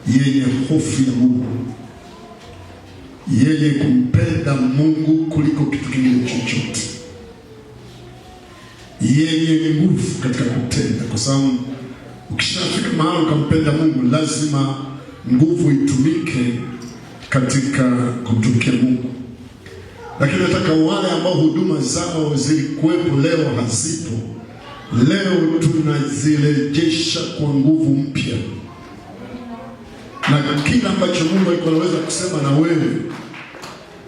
yenye hofu ya Mungu, yenye kumpenda Mungu kuliko kitu kingine chochote, yenye nguvu katika kutenda, kwa sababu ukishafika mahali ukampenda Mungu lazima nguvu itumike katika kumtumikia Mungu. Lakini nataka wale ambao huduma zao zilikuwepo leo hazipo, leo tunazirejesha kwa nguvu mpya, na kila ambacho Mungu alikuwa anaweza kusema na wewe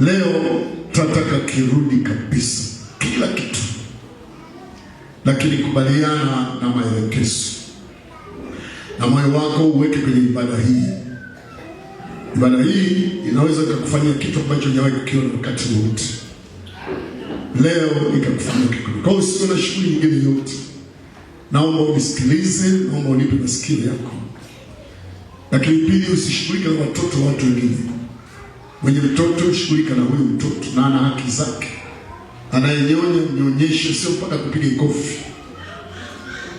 leo tunataka kirudi kabisa, kila kitu. Lakini kubaliana na maelekezo na moyo wako uweke kwenye ibada hii. Ibada hii inaweza kukufanyia kitu ambacho hujawahi kukiona wakati wote. Leo ikakufanyia kitu. Kwa hiyo usiwe na shughuli nyingine yote. Naomba unisikilize, naomba unipe masikio yako. Lakini pili, usishughulike na watoto wa watu wengine. Mwenye mtoto shughulika na huyo mtoto, na ana haki zake. Anayenyonya mnyonyeshe, sio mpaka kupiga kofi.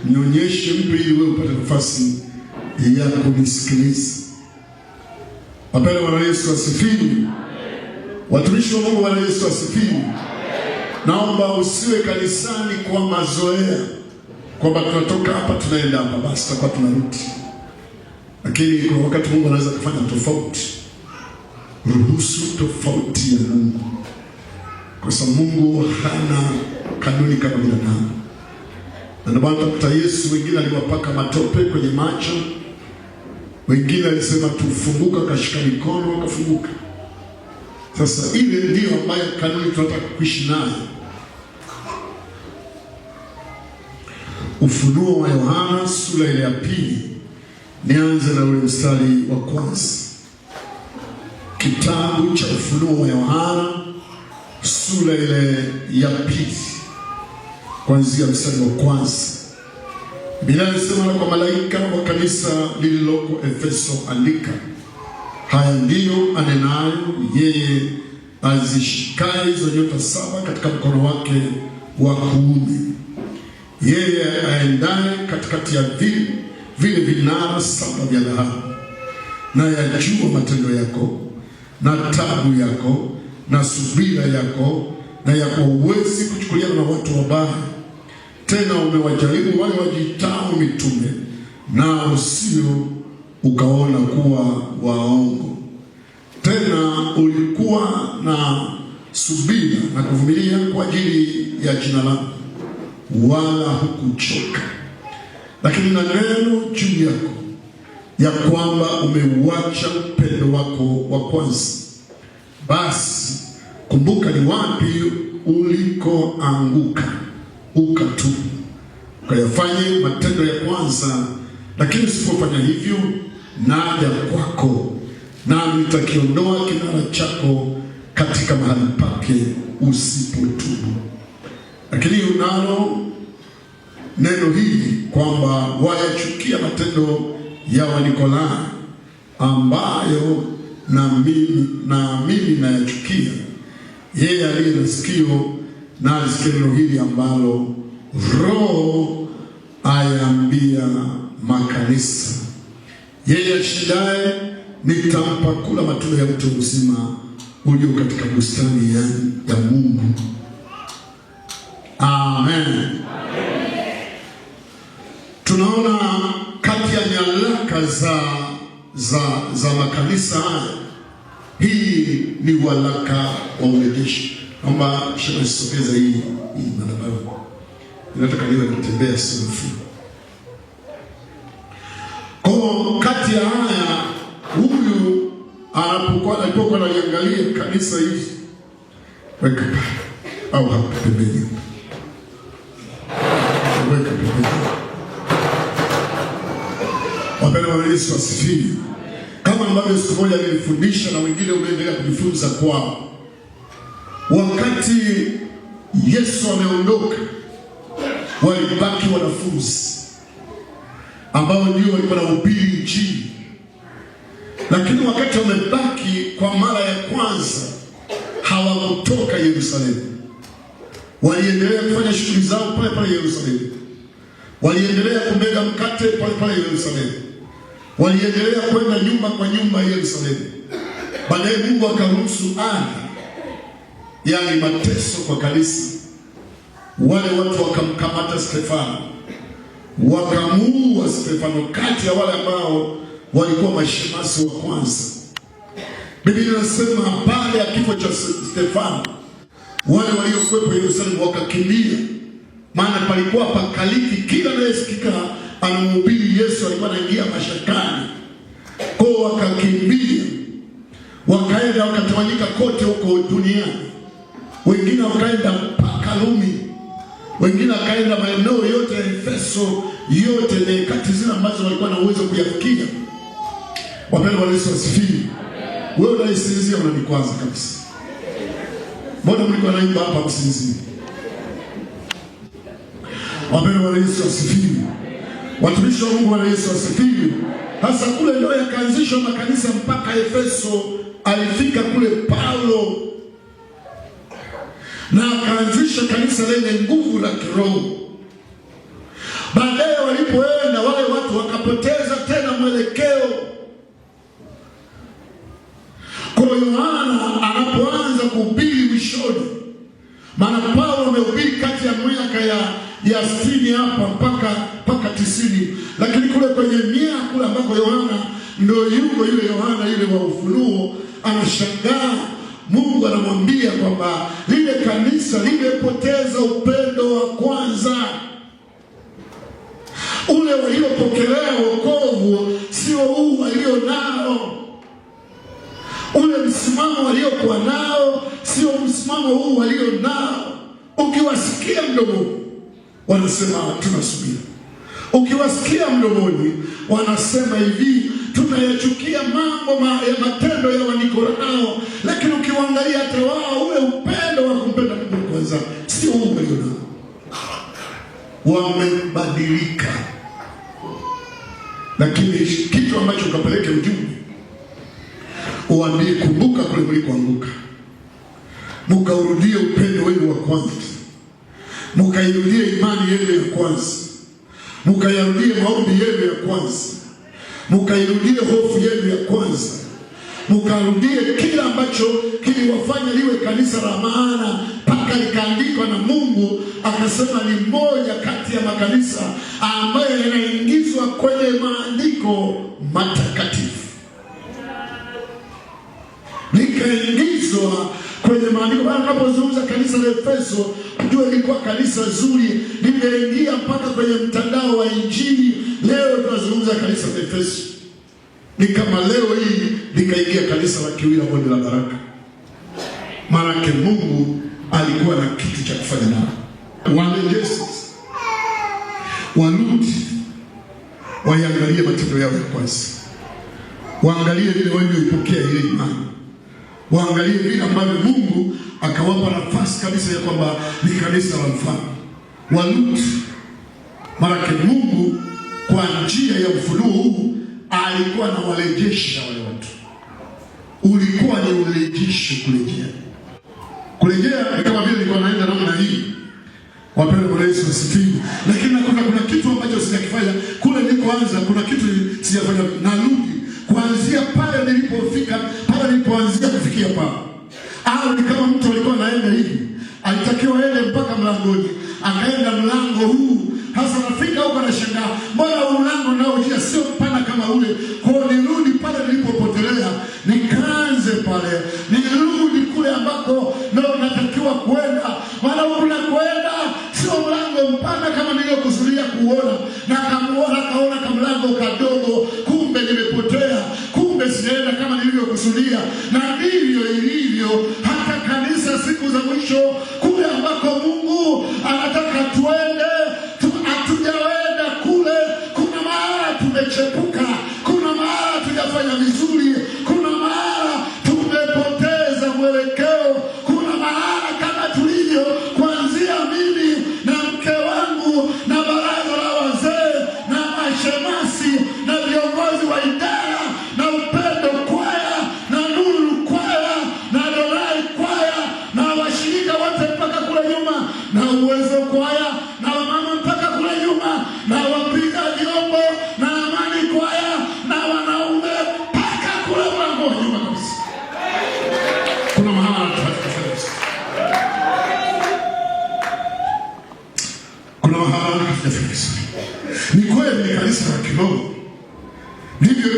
Mnyonyeshe, mpe ili wewe upate nafasi ya kunisikiliza. Wapendwa, Bwana Yesu asifiwe. Watumishi wa Mungu, Bwana Yesu asifiwe. Naomba usiwe kanisani kwa mazoea, kwamba tunatoka hapa tunaenda hapa basi tutakuwa tunarudi. Lakini kwa wakati Mungu anaweza kufanya tofauti. Ruhusu tofauti ya Mungu, kwa sababu Mungu hana kanuni kama binadamu. Na ndio maana tukuta Yesu, wengine aliwapaka matope kwenye macho, wengine alisema tufunguka, akashika mikono wakafunguka. Sasa ile ndio ambayo kanuni tunataka kuishi nayo. Ufunuo wa Yohana sura ile ya 2, nianze na ule mstari wa kwanza. Kitabu cha Ufunuo wa Yohana sura ile ya 2 kuanzia mstari wa kwanza. Biblia inasema, kwa malaika wa kanisa lililoko Efeso andika, haya ndiyo anenayo yeye azishikaye hizo nyota 7 katika mkono wake wa kuume, yeye aendaye katikati ya vile vinara 7 vya dhahabu, na yajua matendo yako na tabu yako na subira yako, na yako huwezi kuchukuliana na watu wabaya, tena umewajaribu wale wajitao mitume na usio ukaona kuwa waongo. Tena ulikuwa na subira na kuvumilia kwa ajili ya jina langu, wala hukuchoka. Lakini na neno juu yako, ya kwamba umeuacha upendo wako wa kwanza. Basi kumbuka ni wapi ulikoanguka, ukatubu, ukayafanye matendo ya kwanza. Lakini usipofanya hivyo, naja kwako, nami nitakiondoa kinara chako katika mahali pake usipotubu. Lakini unalo neno hili, kwamba wayachukia matendo ya Wanikolai, ambayo na mimi nayachukia. Yeye aliye na sikio na asikie neno hili ambalo Roho ayaambia makanisa. Yeye ashindaye nitampa kula matunda ya mti uzima ulio katika bustani ya Mungu. Amen. Tunaona kati ya nyaraka za makanisa haya, hii ni waraka wa urejesho. Naomba sogeza hii madhabahu. Ninataka niwe natembea sifu. Kwa kati ya haya, huyu alipokuwa analiangalia kanisa hili, weka au hapa pembeni, weka pembeni. Wapendwa, Bwana Yesu asifiwe. Kama ambavyo siku moja nilifundisha na wengine umeendelea kujifunza kwao, wakati Yesu ameondoka, walibaki wanafunzi ambao ndio walikuwa wanahubiri Injili. Lakini wakati wamebaki kwa mara ya kwanza, hawakutoka Yerusalemu. Waliendelea kufanya shughuli zao pale pale Yerusalemu. Waliendelea kumega mkate pale pale Yerusalemu. Waliendelea kwenda nyumba kwa nyumba Yerusalemu. Baadaye Mungu akaruhusu yani mateso kwa kanisa. Wale watu wakamkamata Stefano, wakamuua Stefano, kati ya wale ambao walikuwa mashemasi wa kwanza. Biblia inasema baada ya kifo cha Stefano, wale waliokuwepo Yerusalemu wakakimbia, maana palikuwa pakaliki, kila anayesikika anamhubiri Yesu alikuwa anaingia mashakani. Kwa wakakimbia, wakaenda wakatawanyika kote huko duniani. Wengine wakaenda mpaka Rumi, wengine wakaenda maeneo yote ya Efeso, yote na kati zile ambazo walikuwa na uwezo kuyafikia. Wapendwa, Yesu asifiwe. Wewe unaisinzia, unanikwaza kabisa. Mbona mliko naimba hapa msinzia? Wapendwa, Yesu asifiwe. Watumishi wa Mungu, Bwana Yesu asifiwe. Hasa kule ndio yakaanzishwa makanisa mpaka Efeso. Alifika kule Paulo na akaanzisha kanisa lenye nguvu la kiroho. Baadaye walipoenda wale watu wakapoteza tena mwelekeo. Kwa Yohana anapoanza kuhubiri mwishoni, maana Paulo amehubiri kati ya miaka ya 60 hapa mpaka 90, lakini kule kwenye miaka kule ambako Yohana ndio yuko, yule Yohana yule wa Ufunuo, anashangaa Mungu anamwambia kwamba lile kanisa limepoteza upendo wa kwanza. Ule waliopokelea wokovu sio huu walio nao. Ule msimamo waliokuwa nao sio msimamo huu walio nao. Ukiwasikia mdomoni wanasema tunasubiri. Ukiwasikia mdomoni wanasema hivi, tunayachukia mambo ya matendo ya Wanikolao, lakini ukiwaangalia hata wao ule upendo wa kumpenda Mungu kwanza sio huu walio nao. Wamebadilika. Lakini kitu ambacho kapeleke ujumbe, uambie kumbuka kule mlikoanguka, mukaurudie upendo wenu wa kwanza, mukairudie imani yenu ya kwanza, mukayarudie maombi yenu ya kwanza, mukairudie hofu yenu ya kwanza, mukarudie kila ambacho kiliwafanya liwe kanisa la maana, mpaka likaandikwa na Mungu akasema ni moja kati ya makanisa ambayo yanaingizwa kwenye maandiko matakatifu. Likaingizwa kwenye maandiko. Bwana, tunapozungumza kanisa la Efeso, ujue lilikuwa kanisa zuri, limeingia mpaka kwenye mtandao wa Injili. Leo tunazungumza kanisa la Efeso, ni kama leo hii likaingia kanisa la Kiwira Bonde la Baraka. Maana Mungu alikuwa na kitu cha kufanya nao. Warejeshe, warudi, waangalie matendo yao ya kwanza, waangalie vile walivyoipokea ile imani, waangalie vile ambavyo Mungu akawapa nafasi kabisa ya kwamba ni kanisa la mfano. Warudi. Maana Mungu kwa njia ya ufunuo huu alikuwa na warejesha wale watu. Ulikuwa ni urejesho, kurejea. Kurejea kama vile nilikuwa naenda namna hii. Wapendwa, Bwana Yesu asifiwe. Lakini kuna kitu ambacho sijakifanya kule nilikoanza, kuna kitu sijafanya. Narudi kuanzia pale nilipofika, pale nilipoanzia kufikia pale. Au ni kama mtu alikuwa anaenda hivi, alitakiwa aende mpaka mlangoni, akaenda mlango huu. Hasa nafika huko anashangaa, mbona mlango nao njia sio pana kama ule? Kwa nirudi pale nilipopotelea, nikaanze pale, nirudi kule ambako ndio natakiwa kwenda. Maana huko nakwenda sio mlango mpana kama nilivyokusudia kuona, na kaona kama mlango kadogo, kumbe nimepotea, kumbe sienda kama nilivyokusudia. Na ndivyo ilivyo hata kanisa siku za mwisho, kule ambako Mungu anataka tuende, hatujaenda kule. Kuna mahala tumechepuka, kuna mahala tujafanya vizuri, kuna mahala tumepoteza mwelekeo, kuna mahala kama tulivyo kuanzia mimi na mke wangu na baraza la wazee na mashemasi na viongozi wa idara na Upendo kwaya na Nuru kwaya na Adonai kwaya na washirika wote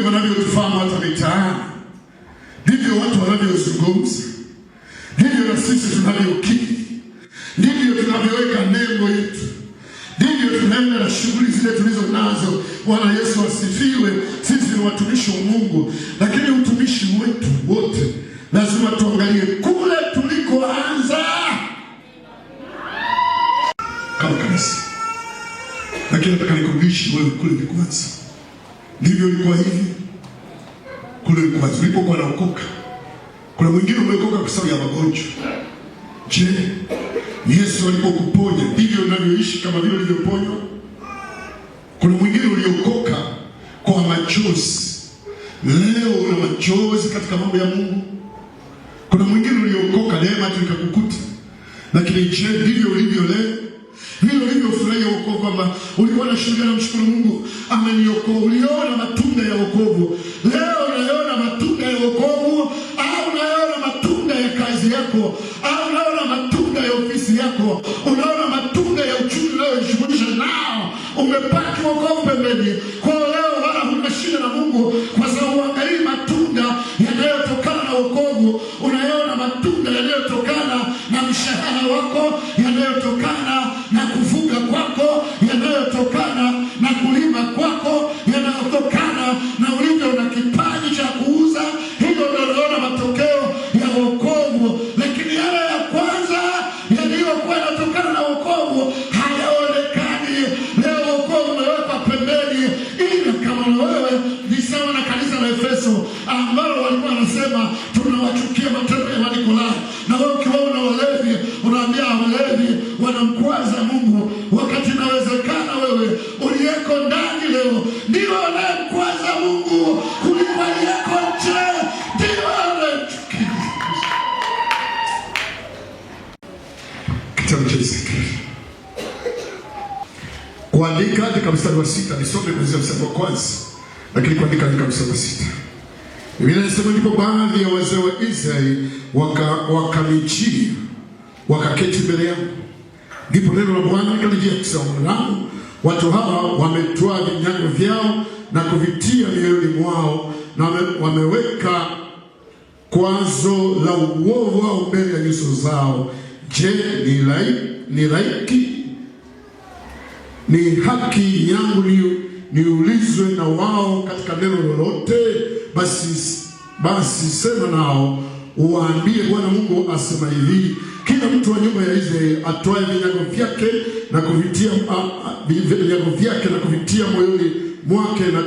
wanavyotufahamu hata mitaani, ndivyo watu wanavyozungumza, ndivyo na sisi tunavyokiri, ndivyo tunavyoweka nembo yetu, ndivyo tunaenda na shughuli zile tulizo nazo. Bwana Yesu asifiwe. Sisi ni watumishi wa Mungu, lakini utumishi wetu wote lazima tuangalie kule tulikoanza kama kanisa. Lakini nataka nikumbushe wewe kule ulikoanza. Ndivyo ilikuwa hivi. Kule ulikoanza ulipokuwa unaokoka. Kuna mwingine umeokoka kwa sababu ya magonjwa. Je, Yesu alipokuponya ndivyo unavyoishi kama vile ulivyoponywa? Kuna mwingine uliokoka kwa machozi. Leo una machozi katika mambo ya Mungu. Kuna mwingine uliokoka neema tu ikakukuta. Lakini je, ndivyo ulivyo leo? Vile ulivyofurahia wokovu kwamba ulikuwa na shuhuda na mshukuru Mungu ameniokoa, uliona matunda ya wokovu. Leo unaona matunda ya wokovu, au unaona matunda ya kazi yako, au unaona matunda ya ofisi yako, unaona matunda ya uchumi unayojishughulisha nao. Umepaki wokovu pembeni. Kwa leo wala huna shida na Mungu kwa sababu uangalie matunda yanayotokana na wokovu. Unaona matunda yanayotokana na mshahara wako, yanayotokana na kufuga kwako, yanayotokana na kulima kwako, yanayotokana na ulivyo na kipaji cha kuuza. Hilo ndio unaona matokeo ya wokovu. Lakini yale ya kwanza yaliyokuwa yanatokana na wokovu hayaonekani. Leo wokovu umewekwa pembeni. Ila kama na wewe ni sawa na kanisa la Efeso ambao walikuwa wanasema tunawachukia matendo ya Nikolai. Na wewe ukiwaona walevi unaambia walevi wanamkwaza Mungu, wakati inawezekana wewe uliyeko ndani leo ndio unayemkwaza Mungu kuliko aliyeko nje. Ndio unayemchukia. Kitabu cha Ezekieli kuandika katika mstari wa 6, nisome kuanzia mstari wa kwanza, lakini kuandika katika mstari wa 6. Biblia inasema ndipo baadhi ya wazee wa Israeli wakanijia wakaketi mbele yangu. Ndipo neno la Bwana likanijia kusema, mwanadamu, watu hawa wametoa vinyago vyao na kuvitia mioyoni mwao, na wameweka kwazo la uovu wao mbele ya nyuso zao. Je, ni haki yangu niulizwe na wao katika neno lolote? Basi sema nao uwaambie, Bwana Mungu asema hivi, kila mtu wa nyumba ya Israeli atoe vinyago vyake na kuvitia moyoni mwake na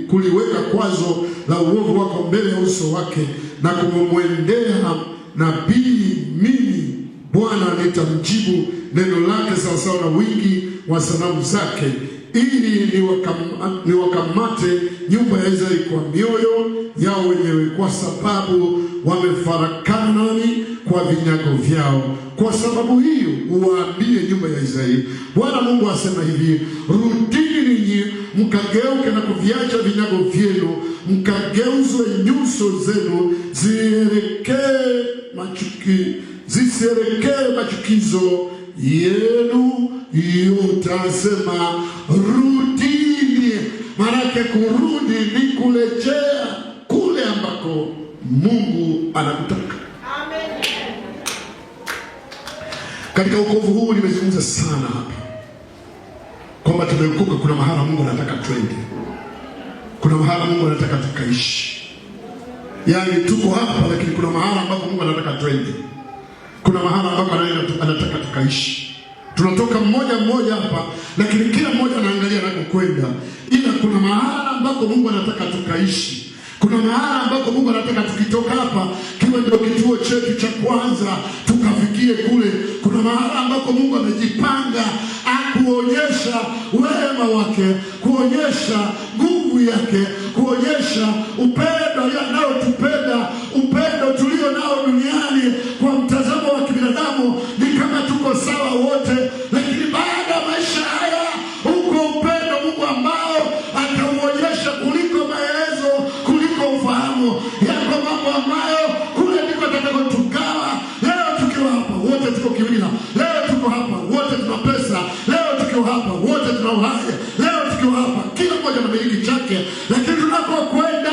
kuliweka kwazo la uovu wako mbele ya uso wake na kumwendea nabii, mimi Bwana nitamjibu neno lake sawasawa na wingi wa sanamu zake, ili niwakamate nyumba ya Israeli kwa mioyo yao wenyewe, kwa sababu wamefarakana nami kwa vinyago vyao. Kwa sababu hiyo uwaambie nyumba ya Israeli, Bwana Mungu asema hivi, rudini ninyi mkageuke na kuviacha vinyago vyenu, mkageuzwe nyuso zenu zisielekee machukizo yenu yote. Asema rudini. Maanake kurudi ni kurejea kule ambako Mungu anakutaka. Amen. Katika wokovu huu nimezungumza sana hapa kwamba tumeokoka, kuna mahala Mungu anataka twende, kuna mahala Mungu anataka tukaishi. Yaani tuko hapa lakini kuna mahala ambapo Mungu anataka twende, kuna mahala ambapo anataka tukaishi. Tunatoka mmoja hapa, lakini kila mmoja anaangalia anakokwenda. Ila kuna mahala ambapo Mungu anataka tukaishi. Kuna mahala ambapo Mungu anataka tukitoka hapa kiwe ndio kituo chetu cha kwanza, tukafikie kule. Kuna mahala ambapo Mungu amejipanga akuonyesha wema wake, kuonyesha nguvu yake, kuonyesha upendo anaotupenda, upendo tulio nao duniani. Kwa mtazamo wa kibinadamu ni kama tuko sawa wote, lakini baada ya maisha haya uko upendo Mungu ambao atauonyesha kuliko maelezo, kuliko ufahamu. Yako mambo ambayo kule ndiko atakakotugawa. Leo tukiwa hapa wote tuko Kiwila, leo tuko hapa wote tuna pesa, leo tukiwa hapa wote tuna uhai, leo tukiwa hapa kila mmoja anamiliki chake. yake, lakini tunapokwenda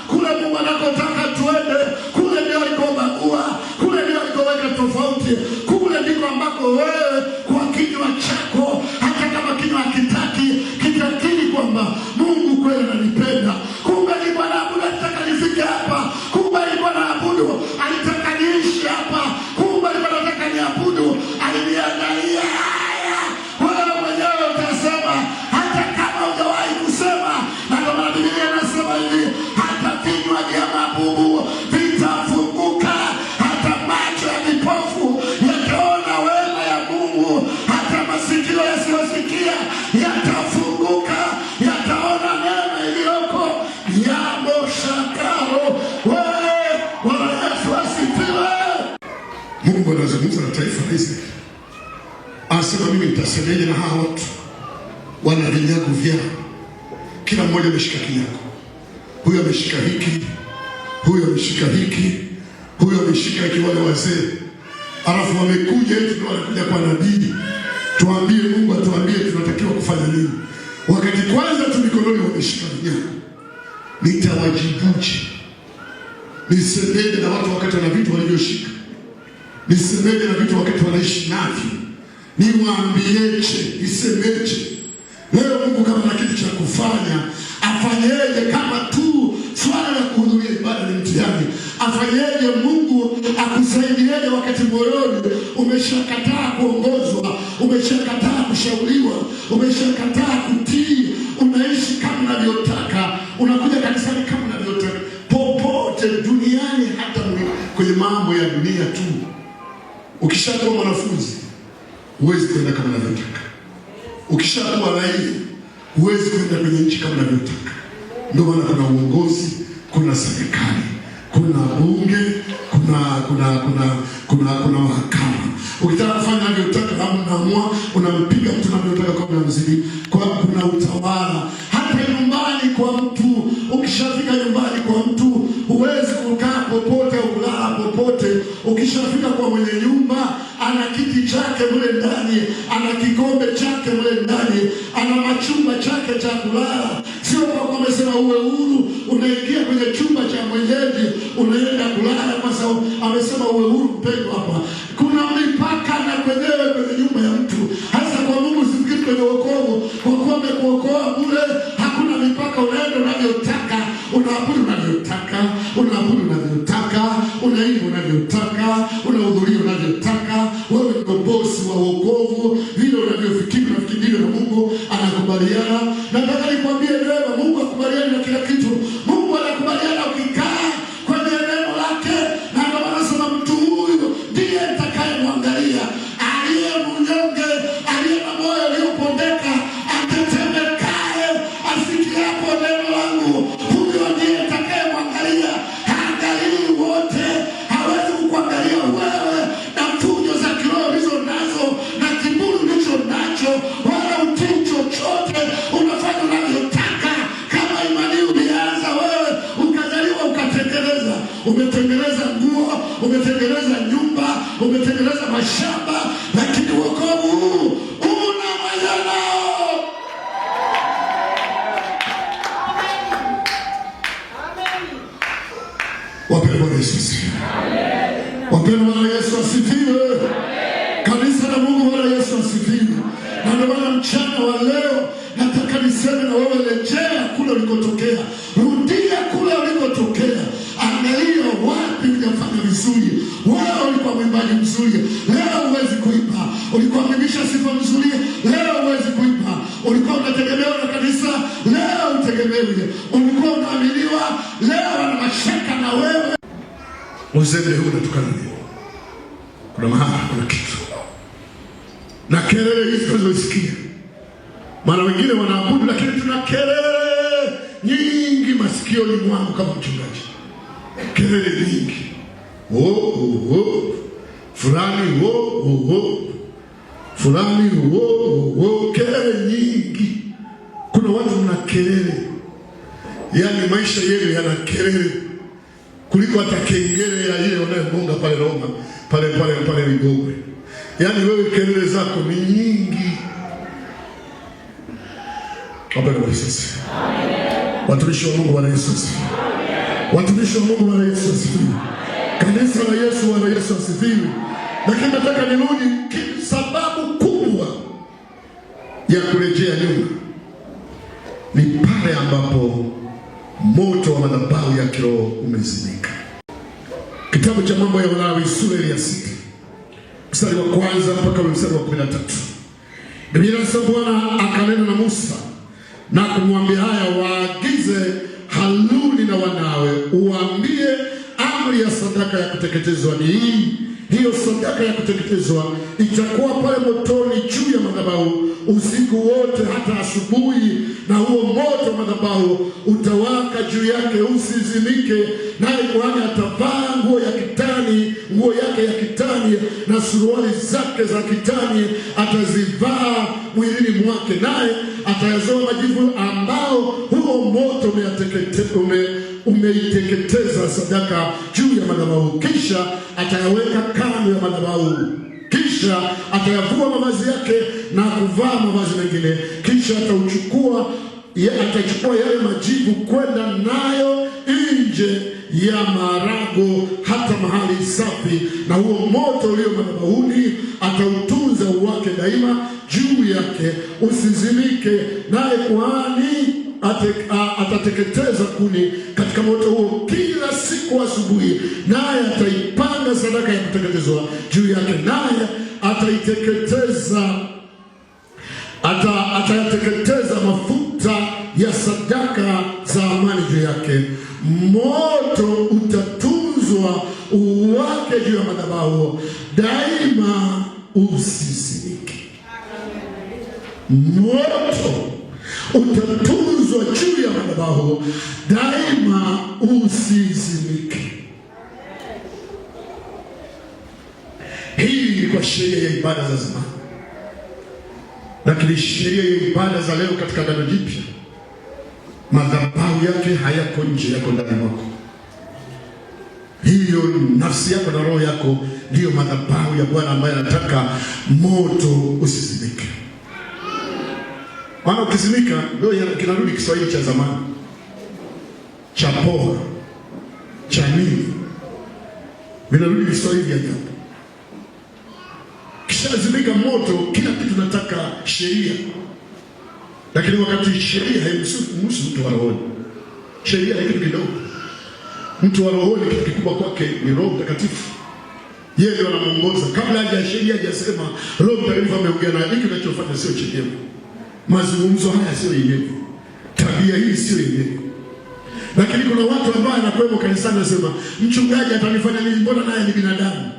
kule Mungu anakotaka tuende, kule ndio alikobagua, kule ndio alikoweka tofauti, kule ndiko ambako wewe kwa kinywa chako, hata kama kinywa hakitaki, kitakiri kwamba Mungu kweli ananipenda. Kumbe alikuwa anaabudu alitaka nifike hapa, kumbe alikuwa anaabudu alitaka niishi hapa, kumbe alikuwa anataka niabudu aliniandalia haya. Wewe mwenyewe utasema hata kama hujawahi kusema, na ndio maana Biblia inasema hivi, hata vinywa vya mabubu vitafunguka, hata macho ya vipofu yataona wema ya Mungu, hata masikio yasiyosikia yatafunguka, yataona neema iliyoko yamo shakaro. Wewe Bwana Yesu asifiwe. Mungu anazungumza na taifa la Israeli, anasema mimi nitasemeje na hawa watu wana vinyago vyao, kila mmoja ameshika kinyago. Huyu ameshika hiki, huyu ameshika hiki, huyu ameshika hiki, wale wazee. Alafu wamekuja eti ndio wanakuja kwa nabii, tuambie Mungu atuambie tunatakiwa kufanya nini, wakati kwanza tu mikononi wameshika vinyago. Nitawajibuje? Nisemeje na watu wakati wana vitu walivyoshika? Nisemeje na vitu wakati wanaishi navyo? Niwaambieje? Nisemeje? Leo Mungu kama na kitu cha kufanya, afanyeje? Kama tu swala la kuhudhuria ibada ni mtihani, afanyeje? Mungu akusaidieje wakati moyoni umeshakataa kuongozwa, umeshakataa kushauriwa, umeshakataa kutii, unaishi kama unavyotaka, unakuja kanisani kama unavyotaka, popote duniani, hata kwenye mambo ya dunia tu. Ukishakuwa mwanafunzi huwezi kwenda kama unavyotaka, ukishakuwa raia huwezi kwenda kwenye nchi kama unavyotaka. Ndio maana kuna uongozi, kuna serikali, kuna bunge, kuna mahakama. Ukitaka kufanya unavyotaka, unaamua unampiga mtu unavyotaka kwa unamzidi, kwa kuna utawala. Hata nyumbani kwa mtu, ukishafika nyumbani kwa mtu huwezi kukaa popote au kulala popote. Ukishafika kwa mwenye nyumba, ana kiti chake mle ndani, ana kikombe chake mle ndani, ana machumba chake cha kulala. Sio kwa amesema uwe huru, unaingia kwenye chumba cha mwenyeji, unaenda kulala kwa sababu amesema uwe huru. Mpendo hapa, kuna mipaka na kwenyewe kwenye nyumba ya mtu. Hasa kwa Mungu sifikiri kwenye wokovu, kwa kuwa amekuokoa bure, hakuna mipaka. Unaenda unavyotaka, unaabudu unavyotaka, unaabudu unavyotaka, unaimba unavyotaka, unahudhuria unavyotaka. Wewe ndio bosi wa wokovu, vile unavyofikiri unafikiri na Mungu anakubaliana. Nataka nikwambie leo, Mungu akubaliana na kila kitu. Mungu anakubaliana ukikaa kwenye neno lake, na ndio anasema mtu huyu ndiye nitakayemwangalia, aliye mnyonge, aliye na moyo uliopondeka, atetemekaye asikiapo neno langu, huyo ndiye nitakayemwangalia. Haangalii wote, hawezi kukuangalia wewe na mfunyo za kiroho hizo nazo na kiburi hicho nacho, wala utii chochote, unafanya unavyotaka. Kama imani ulianza wewe, ukazaliwa ukatengeneza, umetengeneza nguo, umetengeneza nyumba, umetengeneza mashamba, lakini wokovu huu una majana. Wapendwa Yesu asifiwe. Wapendwa Yesu asifiwe. Kanisa la Mungu, Bwana Yesu asifiwe. Na ndio maana mchana wa leo nataka niseme na wewe, rejea kule ulikotokea, rudia kule ulikotokea, angalia wapi hujafanya vizuri. Wewe ulikuwa mwimbaji mzuri, leo huwezi kuimba. Ulikuwa mwimbisha sifa mzuri, leo huwezi kuimba. Ulikuwa unategemewa na kanisa, leo utegemewe. Ulikuwa unaaminiwa, leo wana mashaka na wewe. Uzembe huu unatukana nini? Kuna mahali, kuna kitu. Na kelele hizi tunazosikia, maana wengine wanaabudu, lakini tuna kelele nyingi masikioni mwangu kama mchungaji. Kelele nyingi. Fulani fulani kelele nyingi. Kuna watu mna kelele, yaani maisha yenu yana kelele kuliko hata kengele ya ile wanayogonga pale Roma, pale Ligogwe. Yaani wewe kelele zako ni nyingi. Amen. Watumishi wa Mungu, Bwana Yesu asifiwe. Watumishi wa Mungu, Bwana Yesu asifiwe. Kanisa la Yesu, Bwana Yesu asifiwe. Lakini nataka nirudi, sababu kubwa ya kurejea nyuma ni pale ambapo moto wa madhabahu ya kiroho umezimika. Kitabu cha Mambo ya Walawi sura ya 6 mstari wa kwanza mpaka mstari wa 13. Biblia inasema Bwana akanena na Musa na kumwambia haya, waagize Haruni na wanawe, uambie amri ya sadaka ya kuteketezwa ni hii. Hiyo sadaka ya kuteketezwa itakuwa pale motoni juu ya madhabahu usiku wote hata asubuhi, na huo moto wa madhabahu utawaka juu yake usizimike. Naye kuhani atavaa nguo yake ya kitani na suruali zake za kitani atazivaa mwilini mwake, naye atayazoa majivu ambao huo moto umeiteketeza sadaka juu ya madhabahu. Kisha atayaweka kando ya madhabahu. Kisha atayavua mavazi yake na kuvaa mavazi mengine. Kisha atachukua yale majivu kwenda nayo nje ya marago hata mahali safi, na huo moto ulio madhabahuni atautunza uwake daima juu yake usizimike. Naye kuhani atateketeza kuni katika moto huo kila siku asubuhi, naye ataipanga sadaka ya kuteketezwa juu yake, naye atayateketeza mafuta ya sadaka za amani juu yake. Moto utatunzwa uwake juu ya madhabahu daima usizimike. Moto utatunzwa juu ya madhabahu daima usizimike. Hii ni kwa sheria ya ibada za zamani, lakini sheria ya ibada za leo katika Agano Jipya, madhabahu yake hayako nje, yako ndani mwako. Hiyo nafsi yako na roho yako ndiyo madhabahu ya Bwana ambaye anataka moto usizimike. Maana ukizimika ndio kinarudi Kiswahili cha zamani cha poa cha nini, vinarudi Kiswahili ya jambo. Kishazimika moto, kila kitu nataka sheria. Lakini wakati sheria haimhusu mtu wa rohoni, sheria ni kitu kidogo. Mtu wa rohoni kitu kikubwa kwake ni Roho Mtakatifu. Yeye ndiye anamuongoza. Kabla haja sheria hajasema, Roho Mtakatifu ameongea na hiki kinachofanya sio chenyewe. Mazungumzo haya sio yenyewe. Tabia hii sio yenyewe. Lakini kuna watu ambao anakwenda kanisani anasema, mchungaji atanifanya nini, mbona naye ni binadamu.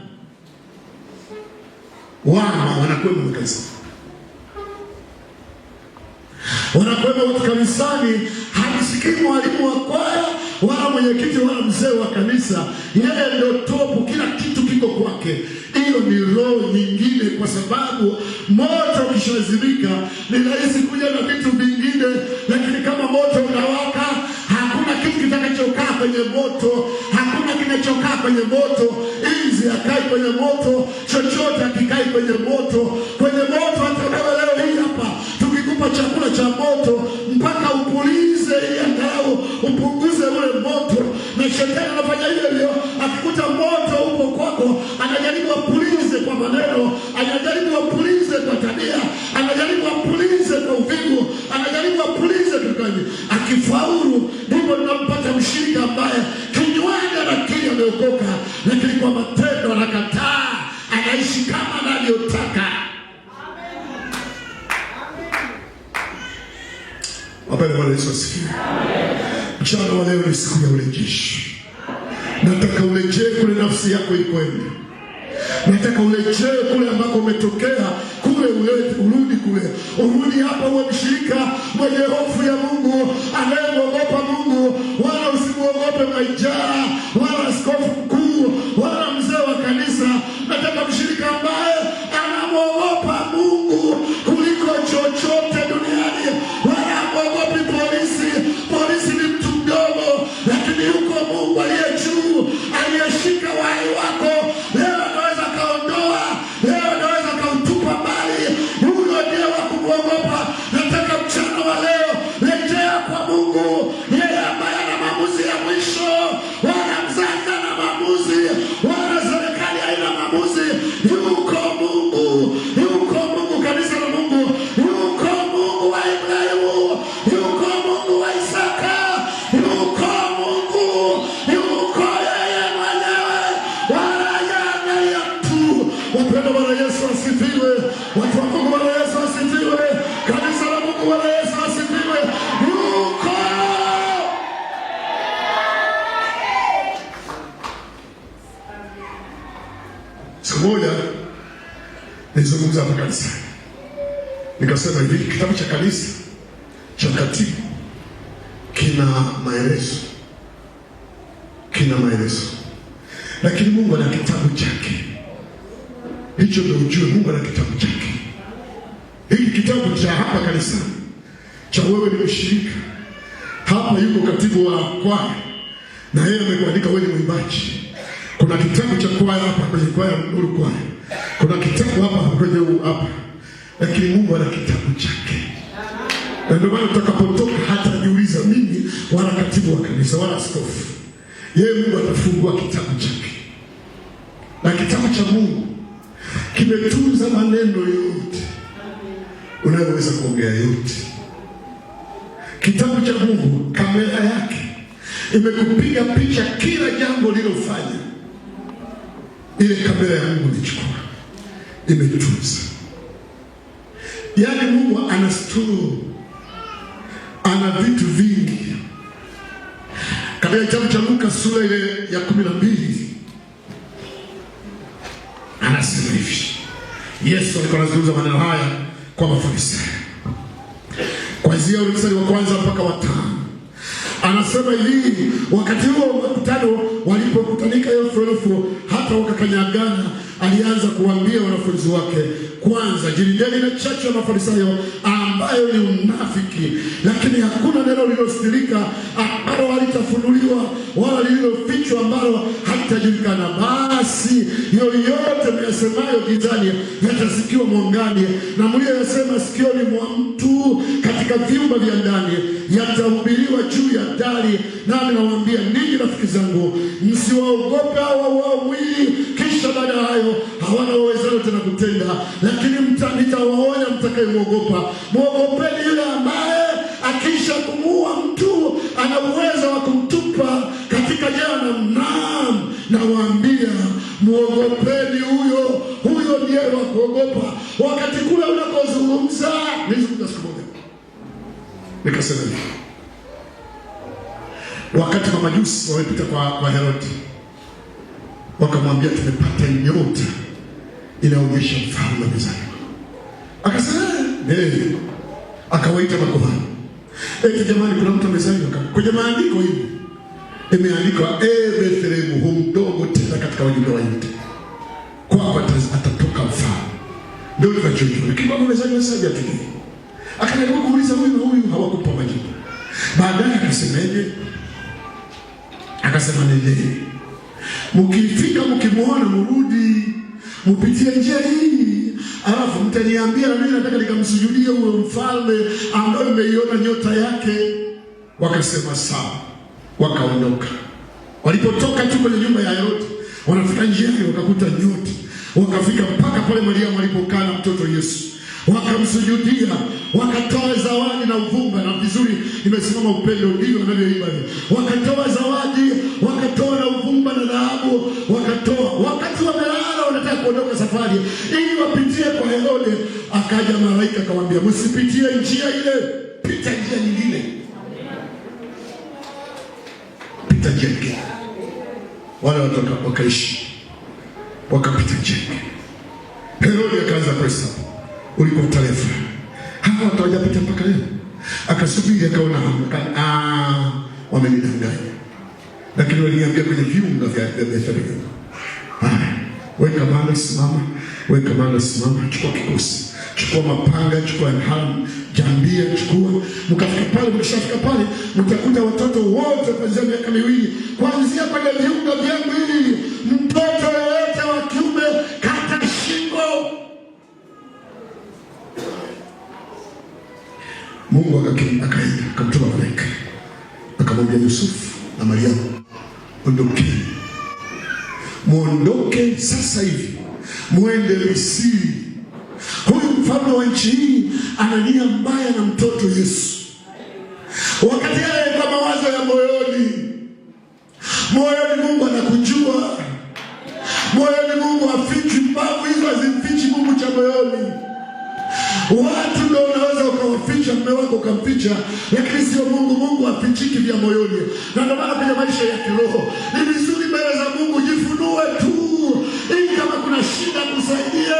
Wanakwenda kanisani. Wanakwenda watu kanisani, hasikii mwalimu wa kwaya wala mwenyekiti wala mzee wa kanisa. Yeye ndio topu, kila kitu kiko kwake. Hiyo ni roho nyingine, kwa sababu moto ukishazimika ni rahisi kuja na vitu vingine. Lakini kama moto unawaka, hakuna kitu kitakachokaa kwenye moto, hakuna kinachokaa kwenye moto. Inzi hakai kwenye moto, chochote hakikai kwenye moto. Kwenye moto hata leo hii hapa tukikupa chakula cha moto mpaka upulize ili angalau upunguze ule moto. Na shetani anafanya hivyo, akikuta moto upo kwako anajaribu apulize kwa maneno, anajaribu apulize kwa tabia, anajaribu apulize kwa uvivu, anajaribu apulize tukani. Akifaulu ndipo tunampata mshirika ambaye kinywani anakiri ameokoka, lakini kwa matendo anakataa, anaishi kama anavyotaka. Wapenda Bwana Yesu asifiwe. Mchana wa leo ni siku ya urejesho. Nataka urejee kule nafsi yako ikoende. Nataka urejee kule ambako umetokea, kule urudi kule. Urudi hapa uwe mshirika mwenye hofu ya Mungu, anayemwogopa Mungu. Wala usimuogope maijara, wala askofu mkuu, wala mzee wa kanisa. Nataka mshirika ambaye anamwogopa Mungu kuliko chochote duniani. Wala hamuogopi polisi. Polisi ni mtu mdogo, lakini yuko Mungu aliye juu, aliyeshika uhai wako. Leo anaweza kaondoa, leo anaweza kautupa mbali. Huyo ndiye wa kumwogopa. Nataka mchana wa leo rejea kwa Mungu. maamuzi ya mwisho, wala mzazi na maamuzi, wala serikali haina maamuzi. Yuko Mungu, yuko Mungu, kanisa la Mungu, yuko Mungu wa Ibrahimu, yuko Mungu wa Isaka, yuko Mungu, yuko yeye mwenyewe, wala hajaangalia mtu. Wapendwa, Bwana Yesu asifiwe. Watu wa Mungu, Bwana Yesu asifiwe. Kanisa la Mungu, Bwana Yesu asifiwe. Yuko. Siku moja nilizungumza hapa kanisa, nikasema hivi, kitabu cha kanisa cha katibu kina maelezo, lakini Mungu ana kitabu chake. Hicho ndio ujue, Mungu ana kitabu chake. Hiki kitabu cha hapa kanisa cha wewe ni mshirika hapa, yuko katibu wa kwaya na yeye amekuandika wewe ni mwimbaji. Kuna kitabu cha kwaya hapa kwenye kwaya Nuru kwaya, kuna kitabu hapa kwenye hapa, lakini Mungu ana kitabu chake. Na ndio maana tutakapotoka hata niuliza mimi wala katibu wa kanisa wala askofu, yeye Mungu atafungua kitabu chake. Na kitabu cha Mungu kimetunza maneno yote unayoweza kuongea yote. Kitabu cha Mungu kamera yake imekupiga picha kila jambo lilofanya. Ile kamera ya Mungu ilichukua, imetunza. Yaani Mungu ana store, ana vitu vingi. Katika kitabu cha Luka sura ile ya 12 anasema hivi. Yesu alikuwa anazungumza maneno haya kwa Mafarisayo. Kuanzia mstari wa kwanza mpaka wa 5. Anasema hivi, wakati huo mkutano walipokutanika elfu hata wakakanyagana, alianza kuambia wanafunzi wake, kwanza jilindeni na chachu ya Mafarisayo ambayo ni unafiki, lakini hakuna neno lililostirika ambalo halitafunuliwa wala lililofichwa ambalo halitajulikana. Basi yoyote mnayasemayo gizani yatasikiwa mwangani, na mlioyasema sikioni mwa mtu katika vyumba vya ndani yatahubiriwa juu ya dari. Nami nawaambia ninyi rafiki zangu, msiwaogope hao wawili, kisha baada ya hayo hawana uwezo tena kutenda. Lakini nitawaonya mtakayemwogopa. Mwogopeni yule ambaye akisha kumuua mtu ana uwezo wa kumtupa katika jehanamu. Naam, nawaambia muogopeni huyo. Huyo ndiye wa kuogopa. Wakati kule unakozungumza, nilizungumza siku moja nikasema hivi, wakati mamajusi wamepita kwa Herodi, wakamwambia tumepata nyota inaonyesha mfalme mezani. Akasema akawaita makuhani. Jamani, kuna mtu mezani. Kwenye maandiko hivi imeandikwa, Bethlehemu hu mdogo tena katika wajumbe wa Yuda, kwako atatoka mfalme. Ndio tunachojua. Kibaba mezani wasaja tujui. Akaendelea kuuliza huyu na huyu, hawakupa majibu. Baadaye akasemeje? Akasema nendeni, mkifika mkimwona mrudi, mpitie njia hii, alafu mtaniambia na mimi nataka nikamsujudie huyo mfalme ambaye nimeiona nyota yake. Wakasema sawa, wakaondoka. Walipotoka tu kwenye nyumba ya Herodi, wanafika njiani wakakuta nyota. Wakafika mpaka pale Mariamu alipokaa na mtoto Yesu, wakamsujudia, wakatoa zawadi na uvumba. Na vizuri nimesimama upendo ndio anavyoimba. Wakatoa zawadi, wakatoa na uvumba na dhahabu, wakatoa. Wakati wamelala wanataka kuondoka safari ili wapitie kwa Herode, akaja malaika akamwambia, msipitie njia ile, pita njia nyingine. Pita njia nyingine. Wale watoka wakaishi, wakapita njia nyingine. Herode akaanza kuhesabu uliko tarefa, hawa watawajapita mpaka leo. Akasubiri, akaona wamenidanganya, lakini waliniambia kwenye viunga vya Bethlehemu. Weka manda simama, weka manda simama, chukua kikosi, chukua mapanga, chukua hamu, jambia, chukua. Mkafika pale, mkishafika pale, mtakuta watoto wote kuanzia miaka 2, kuanzia kwenye viunga vyangu hivi, mtoto yoyote wa kiume kata shingo. Mungu akaenda akamtuma malaika akamwambia Yusufu, na Mariamu, ondokeni. Muondoke sasa hivi, muende Misri. Huyu mfalme wa nchi hii ana nia mbaya na mtoto Yesu. Wakati yeye kwa mawazo ya moyoni Mungu anakujua. Moyoni Mungu hafichi, mbavu hizo hazimfichi Mungu cha moyoni. Watu ndio unaweza ukawaficha, mume wako ukamficha, lakini sio Mungu. Mungu hafichiki vya moyoni. Na ndio maana kwenye maisha ya kiroho ni vizuri mbele za Mungu jifunue tu, ili kama kuna shida kusaidie,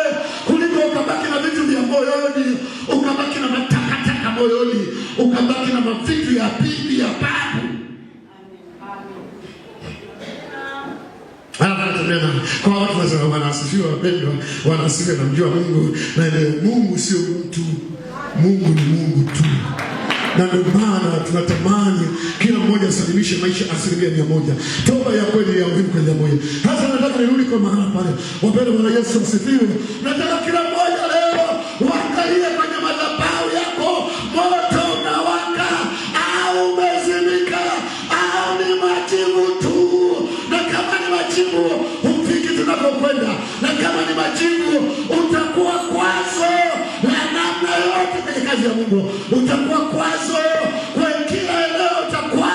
kuliko ukabaki na vitu vya moyoni, ukabaki na matakataka moyoni, ukabaki na mavitu ya bibi ya babu. Kwa watu wasema Bwana asifiwe, wapendwa. Bwana asifiwe, namjua Mungu. Na Mungu sio mtu, Mungu ni Mungu tu. Na ndio maana tunatamani kila mmoja asalimishe maisha 100%. Toba ya kweli ya muhimu kweli ya moyo. Sasa nataka nirudi kwa mahala pale. Wapendwa, Bwana Yesu asifiwe. Nataka kila mmoja leo waangalie kwenye madhabahu yako, moto unawaka au umezimika au ni majivu tu. Na kama ni majivu hufiki tunapokwenda, na kama ni majivu utakuwa kwazo la namna yote kwenye kazi ya Mungu. Utakuwa kwazo kwa kila eneo, utakuwa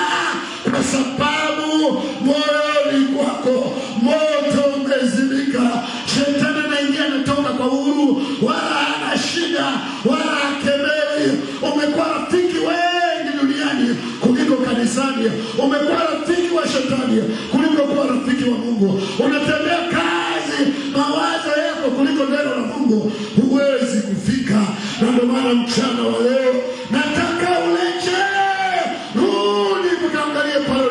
kwa sababu moyoni kwako moto umezimika. Shetani anaingia anatoka kwa uhuru, wala hana shida, wala hakemei. Umekuwa rafiki wengi duniani kuliko kanisani. Umekuwa rafiki wa shetani kuliko kuwa rafiki wa Mungu. Unatembea kazi mawazo yako kuliko neno la Mungu. Huwezi kufika. Na ndio maana mchana wa leo nataka uleche, rudi mkaangalie pale